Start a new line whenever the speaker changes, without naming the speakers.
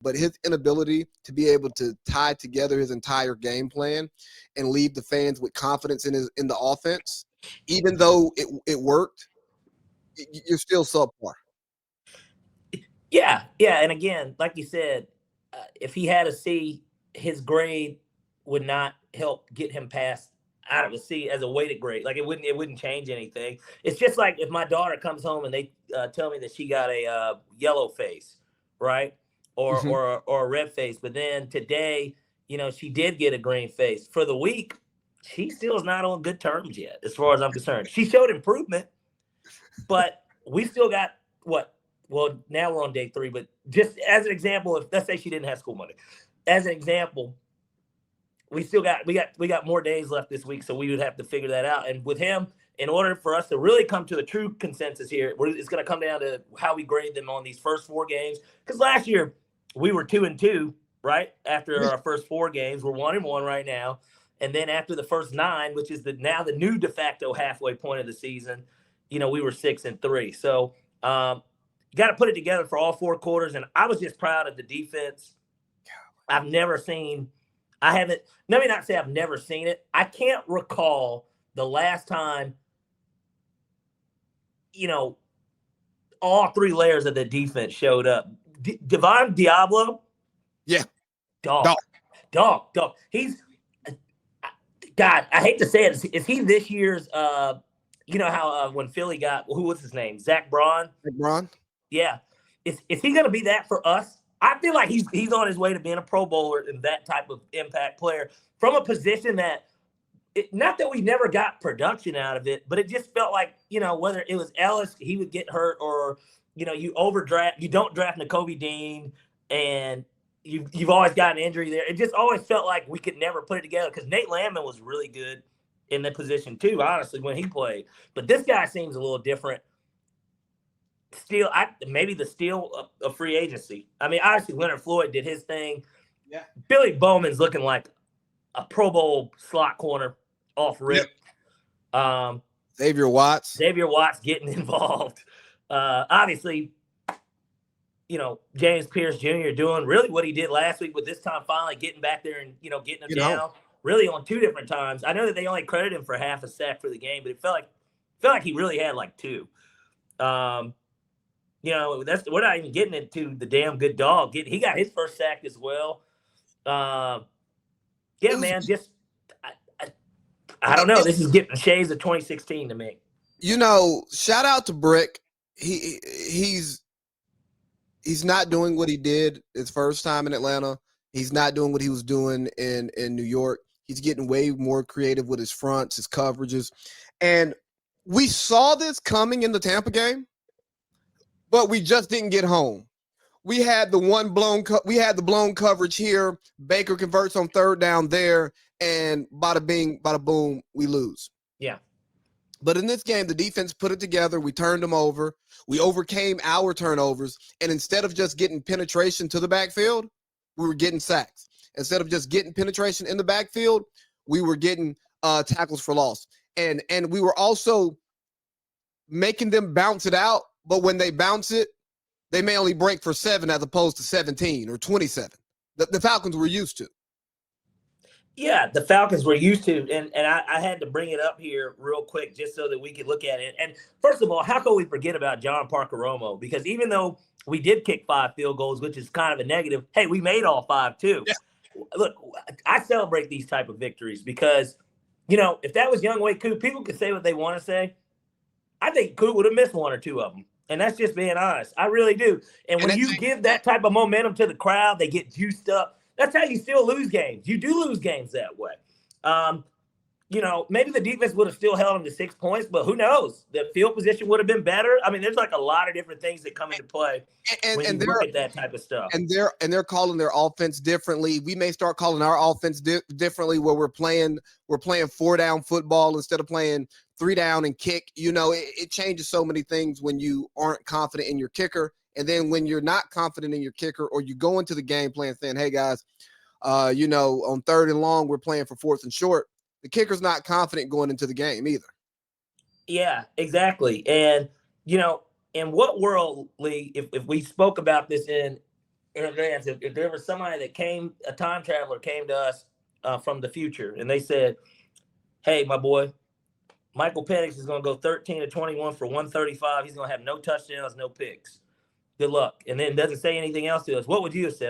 but his inability to be able to tie together his entire game plan and leave the fans with confidence in the offense, even though it worked, you're still subpar.
Yeah, and again, like you said, if he had a C, his grade would not help get him past out of a C as a weighted grade. Like it wouldn't change anything. It's just like if my daughter comes home and they tell me that she got a yellow face, right, or a red face, but then today, she did get a green face. For the week, she still is not on good terms yet, as far as I'm concerned. She showed improvement, but we still got what? Well, now we're on day 3, but just as an example, if let's say she didn't have school Monday, as an example, we got more days left this week, so we would have to figure that out. And with him, in order for us to really come to a true consensus here, it's going to come down to how we grade them on these first 4 games. Because last year we were 2-2, right? After our first 4 games, we're 1-1 right now, and then after the first 9, which is now the new de facto halfway point of the season, we were 6-3. So. You got to put it together for all 4 quarters, and I was just proud of the defense. Let me not say I've never seen it. I can't recall the last time, all 3 layers of the defense showed up. Javon Diablo?
Yeah.
Dog. He's – God, I hate to say it. Is he this year's how when Philly got – who was his name? Zach Braun?
Zach Braun?
Yeah. Is he going to be that for us? I feel like he's on his way to being a Pro Bowler and that type of impact player from a position that not that we never got production out of it, but it just felt like, whether it was Ellis, he would get hurt, or, you don't draft Nakobe Dean, and you've always got an injury there. It just always felt like we could never put it together because Nate Landman was really good in the position too, honestly, when he played. But this guy seems a little different. Maybe the steal of free agency. I mean, obviously Leonard Floyd did his thing.
Yeah.
Billy Bowman's looking like a Pro Bowl slot corner off rip.
Yeah. Xavier Watts
getting involved. Obviously, James Pierce Jr. doing really what he did last week, but this time finally getting back there and, getting him down really on 2 different times. I know that they only credited him for half a sack for the game, but it felt like he really had like 2. We're not even getting into the damn good dog. He got his first sack as well. Man, just I don't know. This is getting shades of 2016 to me.
Shout out to Brick. He's not doing what he did his first time in Atlanta. He's not doing what he was doing in New York. He's getting way more creative with his fronts, his coverages, and we saw this coming in the Tampa game. But we just didn't get home. We had the blown coverage here. Baker converts on 3rd down there, and bada bing, bada boom, we lose.
Yeah.
But in this game, the defense put it together. We turned them over. We overcame our turnovers, and instead of just getting penetration to the backfield, we were getting sacks. Instead of just getting penetration in the backfield, we were getting tackles for loss, and we were also making them bounce it out. But when they bounce it, they may only break for 7 as opposed to 17 or 27. The Falcons were used to.
Yeah, the Falcons were used to, and I had to bring it up here real quick just so that we could look at it. And first of all, how can we forget about John Parker Romo? Because even though we did kick 5 field goals, which is kind of a negative, hey, we made all 5 too. Yeah. Look, I celebrate these type of victories because, if that was Younghoe Koo, people could say what they want to say. I think Koo would have missed 1 or 2 of them. And that's just being honest. I really do. And when you give that type of momentum to the crowd, they get juiced up. That's how you still lose games. You do lose games that way. Maybe the defense would have still held them to 6 points, but who knows? The field position would have been better. I mean, there's like a lot of different things that come into play when you look at that type of stuff.
And they're calling their offense differently. We may start calling our offense differently, where we're playing 4-down football instead of playing 3-down and kick. It changes so many things when you aren't confident in your kicker. And then when you're not confident in your kicker, or you go into the game plan saying, hey guys, on 3rd and long, we're playing for 4th and short. The kicker's not confident going into the game either.
Yeah, exactly. And, in what world, Lee, if we spoke about this in in advance, if there was somebody that came, a time traveler came to us from the future, and they said, "Hey, my boy, Michael Penix is going to go 13 to 21 for 135. He's going to have no touchdowns, no picks. Good luck." And then doesn't say anything else to us. What would you have said?